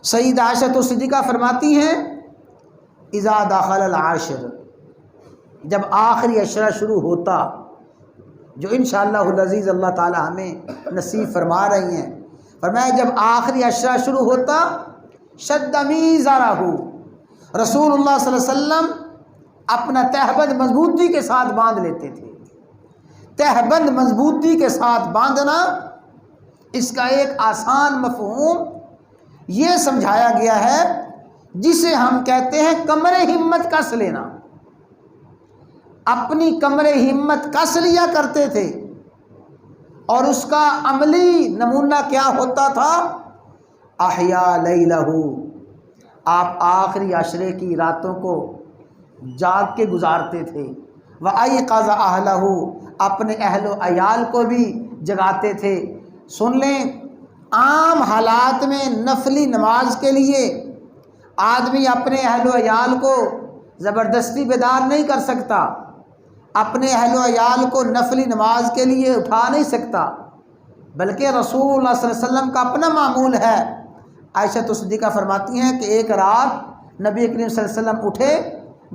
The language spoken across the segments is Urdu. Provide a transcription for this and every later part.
سیدہ عائشہ صدیقہ فرماتی ہیں اذا دخل العاشر، جب آخری عشرہ شروع ہوتا، جو انشاءاللہ العزیز اللہ تعالی ہمیں نصیب فرما رہی ہیں، فرمایا جب آخری عشرہ شروع ہوتا شد میزرہ، رسول اللہ صلی اللہ علیہ وسلم اپنا تہبند مضبوطی کے ساتھ باندھ لیتے تھے۔ تہبند مضبوطی کے ساتھ باندھنا، اس کا ایک آسان مفہوم یہ سمجھایا گیا ہے جسے ہم کہتے ہیں کمر ہمت کس لینا۔ اپنی کمر ہمت کس لیا کرتے تھے، اور اس کا عملی نمونہ کیا ہوتا تھا؟ احیا لیلہ، آپ آخری عشرے کی راتوں کو جاگ کے گزارتے تھے۔ وَأَيْقَظَ أَهْلَهُ، اپنے اہل و عیال کو بھی جگاتے تھے۔ سن لیں، عام حالات میں نفلی نماز کے لیے آدمی اپنے اہل و عیال کو زبردستی بیدار نہیں کر سکتا، اپنے اہل و عیال کو نفلی نماز کے لیے اٹھا نہیں سکتا، بلکہ رسول اللہ صلی اللہ علیہ وسلم کا اپنا معمول ہے۔ عائشہ صدیقہ فرماتی ہیں کہ ایک رات نبی کریم صلی اللہ علیہ وسلم اٹھے،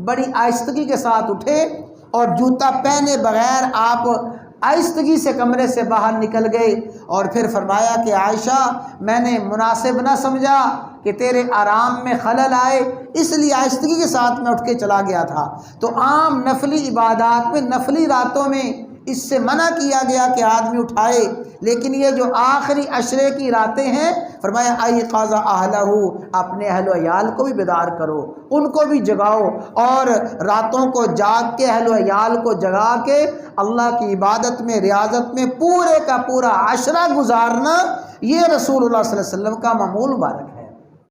بڑی آہستگی کے ساتھ اٹھے، اور جوتا پہنے بغیر آپ آہستگی سے کمرے سے باہر نکل گئے، اور پھر فرمایا کہ عائشہ میں نے مناسب نہ سمجھا کہ تیرے آرام میں خلل آئے، اس لیے آہستگی کے ساتھ میں اٹھ کے چلا گیا تھا۔ تو عام نفلی عبادات میں نفلی راتوں میں اس سے منع کیا گیا کہ آدمی اٹھائے، لیکن یہ جو آخری عشرے کی راتیں ہیں، فرمایا ایقظ اہلہ، اپنے اہل و عیال کو بھی بیدار کرو، ان کو بھی جگاؤ، اور راتوں کو جاگ کے اہل و عیال کو جگا کے اللہ کی عبادت میں، ریاضت میں پورے کا پورا عشرہ گزارنا، یہ رسول اللہ صلی اللہ علیہ وسلم کا معمول مبارک ہے۔